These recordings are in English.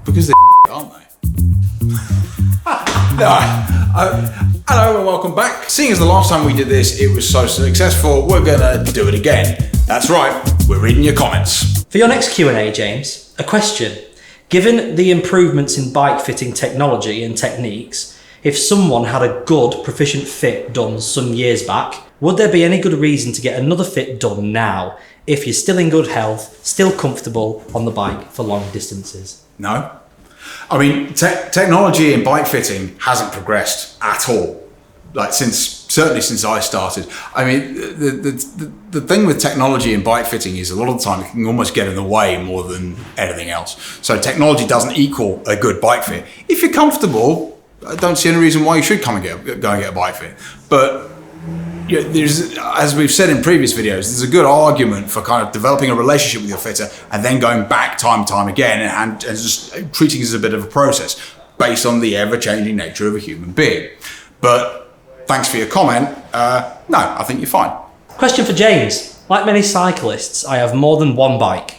Because they're aren't they? Hello and welcome back. Seeing as the last time we did this, it was so successful, we're gonna do it again. That's right, we're reading your comments. For your next Q&A, James, a question. Given the improvements in bike fitting technology and techniques, if someone had a good, proficient fit done some years back, would there be any good reason to get another fit done now, if you're still in good health, still comfortable on the bike for long distances? No. I mean, technology in bike fitting hasn't progressed at all. Like certainly since I started. I mean, the thing with technology in bike fitting is a lot of the time it can almost get in the way more than anything else. So technology doesn't equal a good bike fit. If you're comfortable, I don't see any reason why you should go and get a bike fit. But you know, there's, as we've said in previous videos, there's a good argument for kind of developing a relationship with your fitter and then going back time and time again and just treating it as a bit of a process based on the ever-changing nature of a human being. But thanks for your comment. No, I think you're fine. Question for James. Like many cyclists, I have more than one bike.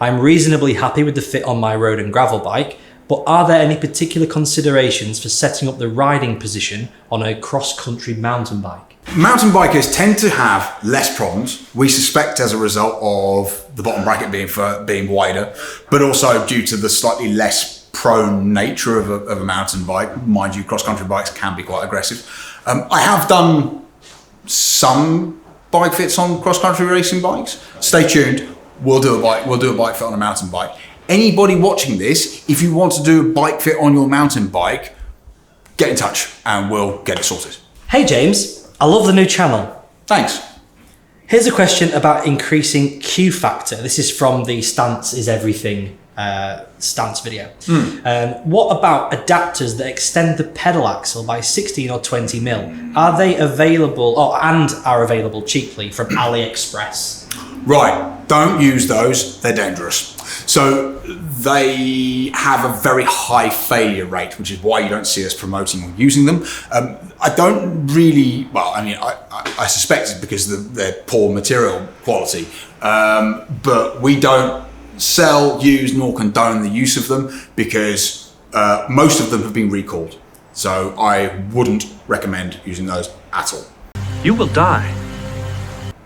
I'm reasonably happy with the fit on my road and gravel bike, but are there any particular considerations for setting up the riding position on a cross-country mountain bike? Mountain bikers tend to have less problems, we suspect as a result of the bottom bracket being wider, but also due to the slightly less prone nature of a mountain bike. Mind you, cross-country bikes can be quite aggressive. I have done some bike fits on cross-country racing bikes. Stay tuned, we'll do a bike fit on a mountain bike. Anybody watching this, if you want to do a bike fit on your mountain bike, get in touch and we'll get it sorted. Hey James, I love the new channel. Thanks. Here's a question about increasing Q factor. This is from the Stance is Everything stance video. What about adapters that extend the pedal axle by 16 or 20 mil? Are they available and are available cheaply from AliExpress? Right, don't use those, they're dangerous. So they have a very high failure rate, which is why you don't see us promoting or using them. I don't really, well, I mean, I suspect it's because they're poor material quality, but we don't sell, use, nor condone the use of them because most of them have been recalled. So I wouldn't recommend using those at all. You will die.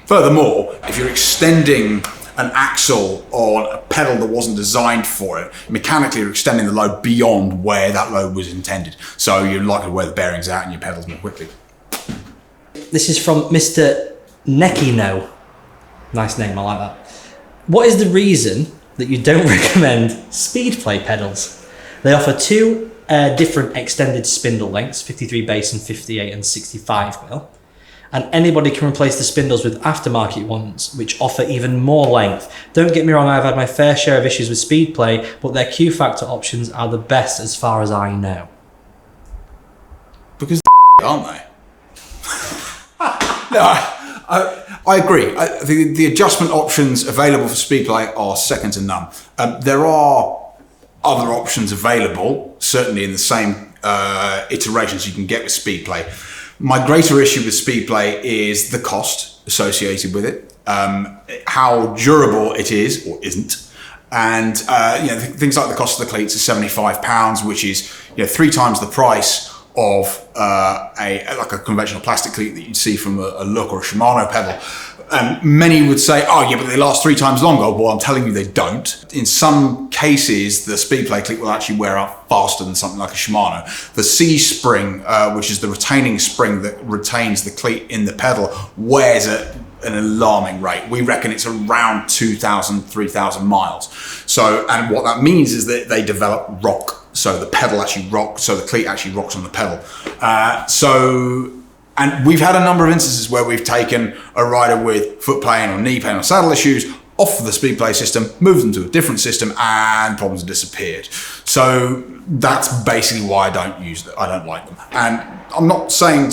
Furthermore, if you're extending an axle on a pedal that wasn't designed for it, mechanically you're extending the load beyond where that load was intended. So you're likely to wear the bearings out and your pedals more quickly. This is from Mr. Nekino. Nice name, I like that. What is the reason that you don't recommend Speedplay pedals? They offer two different extended spindle lengths, 53 base and 58 and 65 mil. And anybody can replace the spindles with aftermarket ones, which offer even more length. Don't get me wrong, I've had my fair share of issues with Speedplay, but their Q factor options are the best as far as I know. Because aren't they? No, I agree. I think the adjustment options available for Speedplay are second to none. There are other options available, certainly in the same iterations you can get with Speedplay. My greater issue with Speedplay is the cost associated with it, how durable it is or isn't, and you know, things like the cost of the cleats are £75, which is 3 times the price of like a conventional plastic cleat that you'd see from a Look or a Shimano pedal. And many would say, oh yeah, but they last 3 times longer. Well, I'm telling you they don't. In some cases, the Speedplay cleat will actually wear out faster than something like a Shimano. The C-spring, which is the retaining spring that retains the cleat in the pedal, wears at an alarming rate. We reckon it's around 2,000, 3,000 miles. So, and what that means is that they develop rock. So the pedal actually rocks, so the cleat actually rocks on the pedal. And we've had a number of instances where we've taken a rider with foot pain or knee pain or saddle issues off the Speedplay system, moved them to a different system, and problems have disappeared. So that's basically why I don't use them. I don't like them. And I'm not saying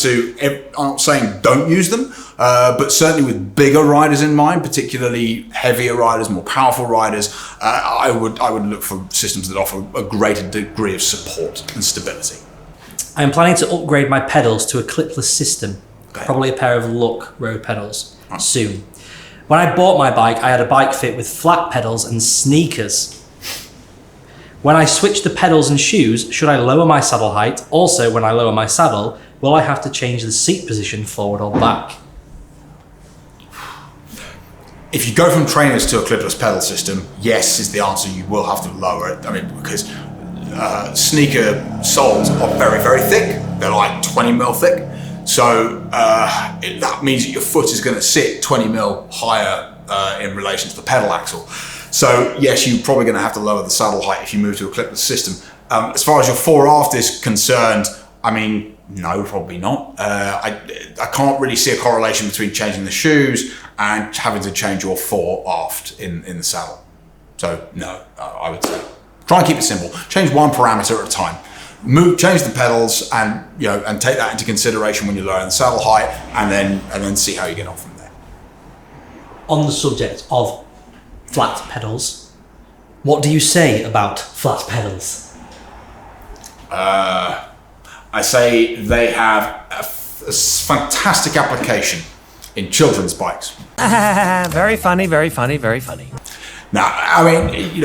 don't use them, but certainly with bigger riders in mind, particularly heavier riders, more powerful riders, I would look for systems that offer a greater degree of support and stability. I'm planning to upgrade my pedals to a clipless system, probably a pair of Look road pedals soon. When I bought my bike, I had a bike fit with flat pedals and sneakers. When I switch the pedals and shoes, should I lower my saddle height? Also, when I lower my saddle, will I have to change the seat position forward or back? If you go from trainers to a clipless pedal system, yes is the answer. You will have to lower it. I mean, because sneaker soles are very, very thick. They're like 20 mil thick. So that means that your foot is going to sit 20 mil higher in relation to the pedal axle. So yes, you're probably going to have to lower the saddle height if you move to a clipless system. As far as your fore aft is concerned, I mean, no, probably not. I can't really see a correlation between changing the shoes and having to change your fore aft in the saddle. So no, I would say try and keep it simple. Change one parameter at a time. Change the pedals, and take that into consideration when you're lowering the saddle height, and then see how you get on from there. On the subject of flat pedals, what do you say about flat pedals? I say they have a fantastic application in children's bikes. Very funny, very funny, very funny. Now, I mean,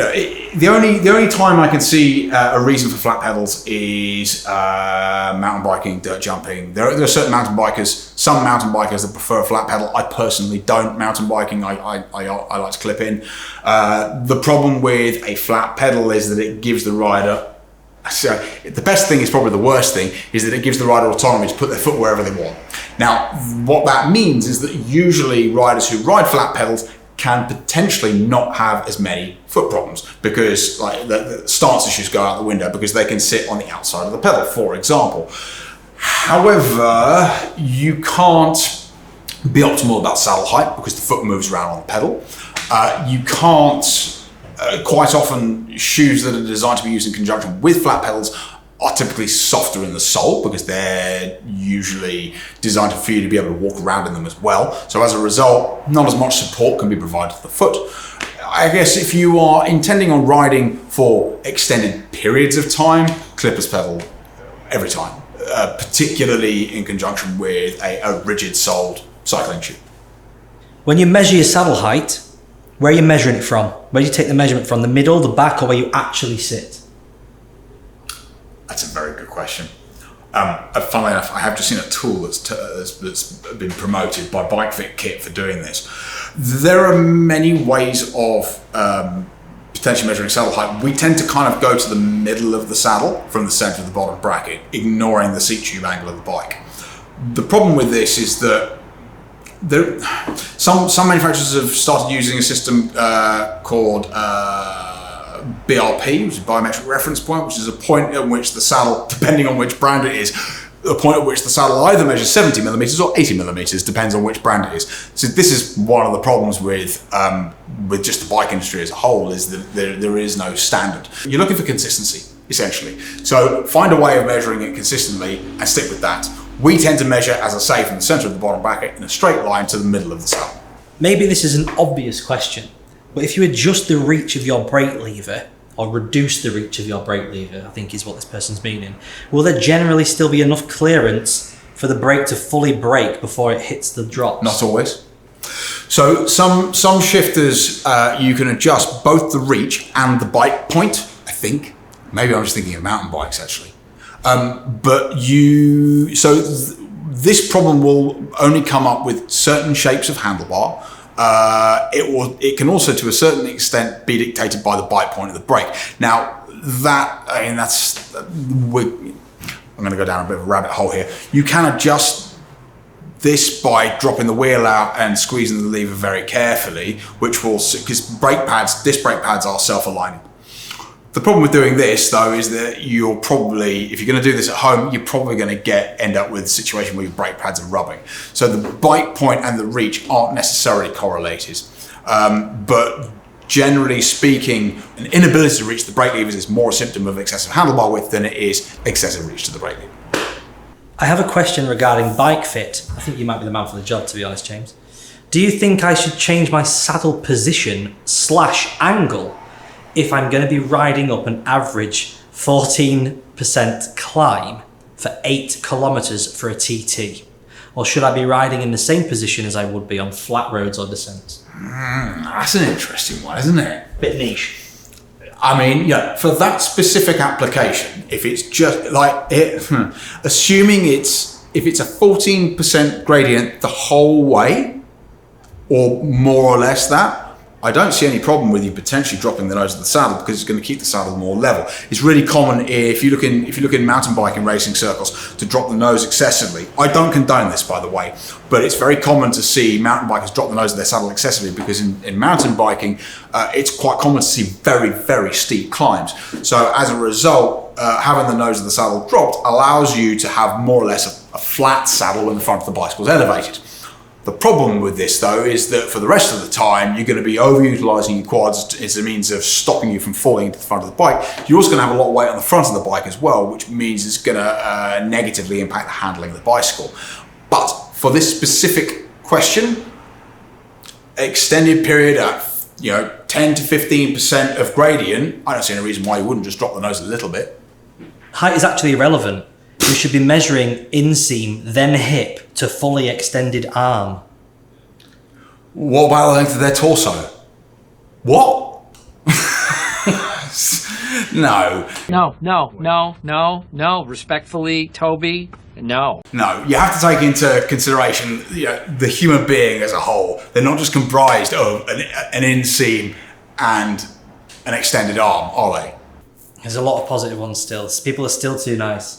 the only time I can see a reason for flat pedals is mountain biking, dirt jumping. There are certain mountain bikers, some mountain bikers that prefer a flat pedal. I personally don't. Mountain biking, I like to clip in. The problem with a flat pedal is that it gives the rider. So the best thing is probably the worst thing, is that it gives the rider autonomy to put their foot wherever they want. Now, what that means is that usually riders who ride flat pedals can potentially not have as many foot problems, because the stance issues go out the window because they can sit on the outside of the pedal, for example. However, you can't be optimal about saddle height because the foot moves around on the pedal. You can't, quite often, shoes that are designed to be used in conjunction with flat pedals are typically softer in the sole because they're usually designed for you to be able to walk around in them as well. So as a result, not as much support can be provided to the foot. I guess if you are intending on riding for extended periods of time, clipless pedal every time, particularly in conjunction with a rigid-soled cycling shoe. When you measure your saddle height, where are you measuring it from? Where do you take the measurement from? The middle, the back, or where you actually sit? That's a very good question. Funnily enough, I have just seen a tool that's been promoted by Bikefit kit for doing this. There are many ways of potentially measuring saddle height. We tend to kind of go to the middle of the saddle from the center of the bottom bracket, ignoring the seat tube angle of the bike. The problem with this is that some manufacturers have started using a system called BRP, which is biometric reference point, which is a point at which the saddle, depending on which brand it is, the point at which the saddle either measures 70 millimeters or 80 millimeters, depends on which brand it is. So this is one of the problems with just the bike industry as a whole, is that there is no standard. You're looking for consistency, essentially. So find a way of measuring it consistently and stick with that. We tend to measure, as I say, from the center of the bottom bracket in a straight line to the middle of the saddle. Maybe this is an obvious question, but if you adjust the reach of your brake lever, or reduce the reach of your brake lever, I think is what this person's meaning, will there generally still be enough clearance for the brake to fully brake before it hits the drops? Not always. So some shifters, you can adjust both the reach and the bike point, I think. Maybe I'm just thinking of mountain bikes, actually. This problem will only come up with certain shapes of handlebar. It can also, to a certain extent, be dictated by the bike point of the brake. Now, I'm going to go down a bit of a rabbit hole here. You can adjust this by dropping the wheel out and squeezing the lever very carefully, which will, because disc brake pads are self-aligning. The problem with doing this, though, is that you're probably, if you're going to do this at home, you're probably going to end up with a situation where your brake pads are rubbing. So the bike point and the reach aren't necessarily correlated. But generally speaking, an inability to reach the brake levers is more a symptom of excessive handlebar width than it is excessive reach to the brake lever. I have a question regarding Bikefit. I think you might be the man for the job, to be honest, James. Do you think I should change my saddle position / angle if I'm going to be riding up an average 14% climb for 8 kilometers for a TT? Or should I be riding in the same position as I would be on flat roads or descents? That's an interesting one, isn't it? Bit niche. I mean, yeah, for that specific application, if it's just like it, assuming if it's a 14% gradient the whole way, or more or less that, I don't see any problem with you potentially dropping the nose of the saddle because it's going to keep the saddle more level. It's really common if you look in mountain biking racing circles to drop the nose excessively. I don't condone this, by the way, but it's very common to see mountain bikers drop the nose of their saddle excessively because in mountain biking, it's quite common to see very, very steep climbs. So as a result, having the nose of the saddle dropped allows you to have more or less a flat saddle when the front of the bicycle is elevated. The problem with this, though, is that for the rest of the time, you're going to be overutilising your quads as a means of stopping you from falling into the front of the bike. You're also going to have a lot of weight on the front of the bike as well, which means it's going to negatively impact the handling of the bicycle. But for this specific question, extended period at 10 to 15% of gradient, I don't see any reason why you wouldn't just drop the nose a little bit. Height is actually irrelevant. We should be measuring inseam, then hip, to fully extended arm. What about the length of their torso? What? No. No. Respectfully, Toby, no. No, you have to take into consideration the human being as a whole. They're not just comprised of an inseam and an extended arm, are they? There's a lot of positive ones still. People are still too nice.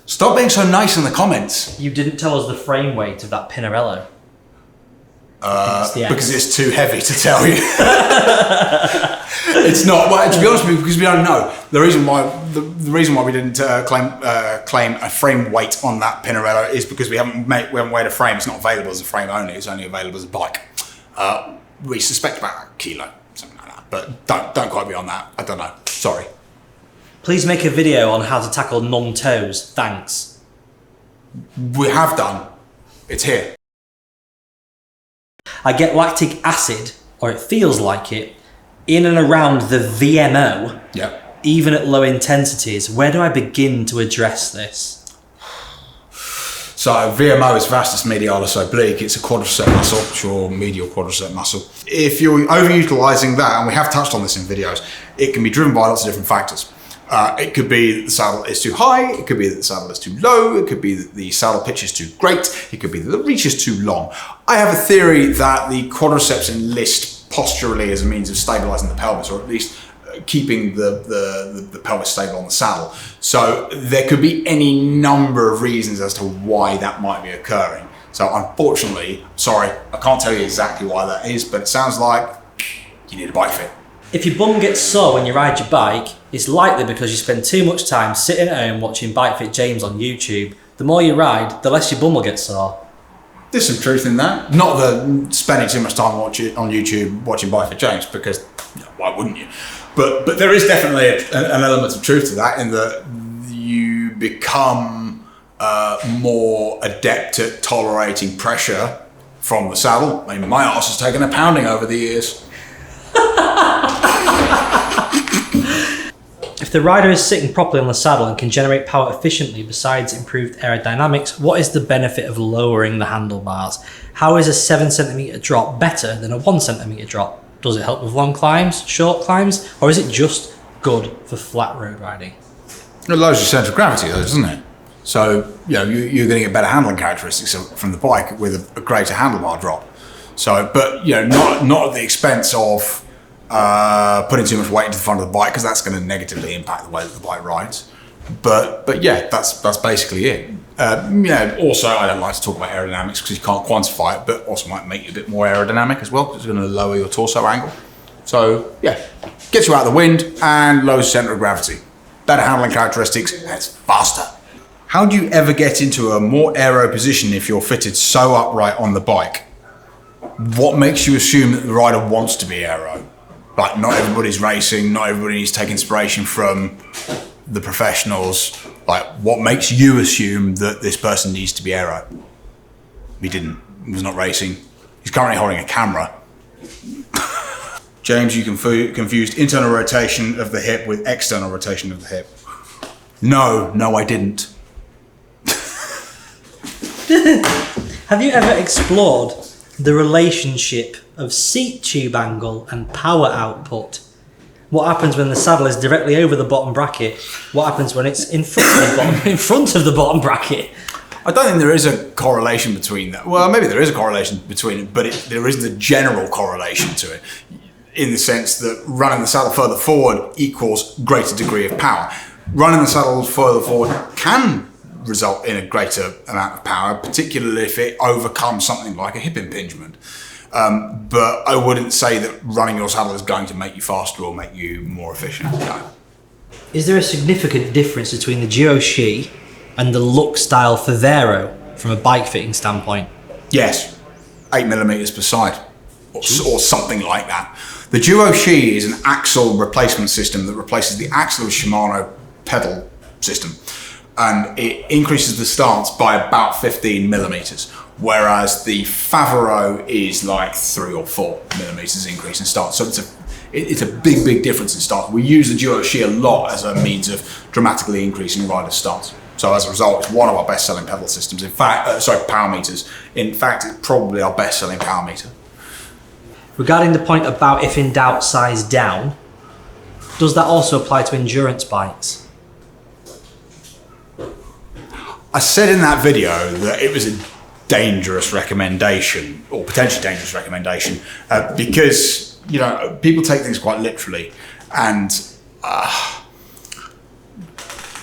Stop being so nice in the comments. You didn't tell us the frame weight of that Pinarello. Because it's too heavy to tell you. It's not. Well, to be honest with you, because we don't know. The reason why we didn't claim a frame weight on that Pinarello is because we haven't weighed a frame. It's not available as a frame only. It's only available as a bike. We suspect about a kilo, something like that. But don't quote me on that. I don't know. Sorry. Please make a video on how to tackle Nontoes. Thanks. We have done. It's here. I get lactic acid, or it feels like it, in and around the VMO, even at low intensities. Where do I begin to address this? So VMO is vastus medialis oblique. It's a quadricep muscle, it's your medial quadricep muscle. If you're overutilizing that, and we have touched on this in videos, it can be driven by lots of different factors. It could be that the saddle is too high, it could be that the saddle is too low, it could be that the saddle pitch is too great, it could be that the reach is too long. I have a theory that the quadriceps enlist posturally as a means of stabilizing the pelvis, or at least keeping the pelvis stable on the saddle. So there could be any number of reasons as to why that might be occurring. So unfortunately, sorry, I can't tell you exactly why that is, but it sounds like you need a Bikefit. If your bum gets sore when you ride your bike, it's likely because you spend too much time sitting at home watching Bikefit James on YouTube. The more you ride, the less your bum will get sore. There's some truth in that. Not the spending too much time on YouTube watching Bikefit James, because why wouldn't you? But there is definitely an element of truth to that, in that you become more adept at tolerating pressure from the saddle. I mean, my arse has taken a pounding over the years. If the rider is sitting properly on the saddle and can generate power efficiently besides improved aerodynamics, what is the benefit of lowering the handlebars? How is a 7cm drop better than a 1cm drop? Does it help with long climbs, short climbs, or is it just good for flat road riding? It lowers your centre of gravity, though, doesn't it? So you're going to get better handling characteristics from the bike with a greater handlebar drop. So, but not at the expense of putting too much weight into the front of the bike, because that's going to negatively impact the way that the bike rides. But yeah, that's basically it. Also, I don't like to talk about aerodynamics because you can't quantify it, but also might make you a bit more aerodynamic as well, because it's going to lower your torso angle. So yeah, gets you out of the wind and lowers centre of gravity. Better handling characteristics, and it's faster. How do you ever get into a more aero position if you're fitted so upright on the bike? What makes you assume that the rider wants to be aero? Like, not everybody's racing, not everybody needs to take inspiration from the professionals. Like, what makes you assume that this person needs to be aero? He didn't. He was not racing. He's currently holding a camera. James, you confused internal rotation of the hip with external rotation of the hip. No, I didn't. Have you ever explored the relationship of seat tube angle and power output? What happens when the saddle is directly over the bottom bracket? What happens when it's in front of the bottom bracket? I don't think there is a correlation between that. Well, maybe there is a correlation between it, but there isn't a general correlation to it, in the sense that running the saddle further forward equals greater degree of power. Running the saddle further forward can result in a greater amount of power, particularly if it overcomes something like a hip impingement. But I wouldn't say that running your saddle is going to make you faster or make you more efficient. No. Is there a significant difference between the Duoi and the look style Fado from a bike fitting standpoint? Yes, 8mm per side, or something like that. The Duoi is an axle replacement system that replaces the axle of a Shimano pedal system, and it increases the stance by about 15mm, whereas the Fado is like 3 or 4mm increase in stance. So it's a big difference in stance. We use the Duoi a lot as a means of dramatically increasing rider stance. So as a result, it's one of our best-selling pedal systems. In fact, power meters. In fact, it's probably our best-selling power meter. Regarding the point about if in doubt, size down, does that also apply to endurance bikes? I said in that video that it was a dangerous recommendation, or potentially dangerous recommendation, because people take things quite literally, and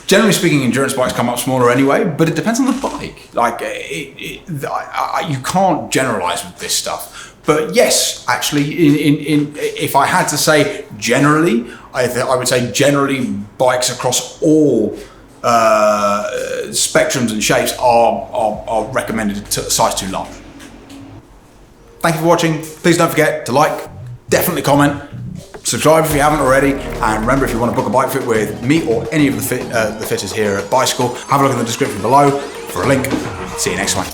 generally speaking, endurance bikes come up smaller anyway, but it depends on the bike. Like, you can't generalize with this stuff. But yes, actually, if I had to say generally, I would say generally bikes across all spectrums and shapes are recommended to size too large. Thank you for watching. Please don't forget to like, definitely comment, subscribe if you haven't already, and remember, if you want to book a bike fit with me or any of the fitters here at Bicycle, have a look in the description below for a link. See you next time.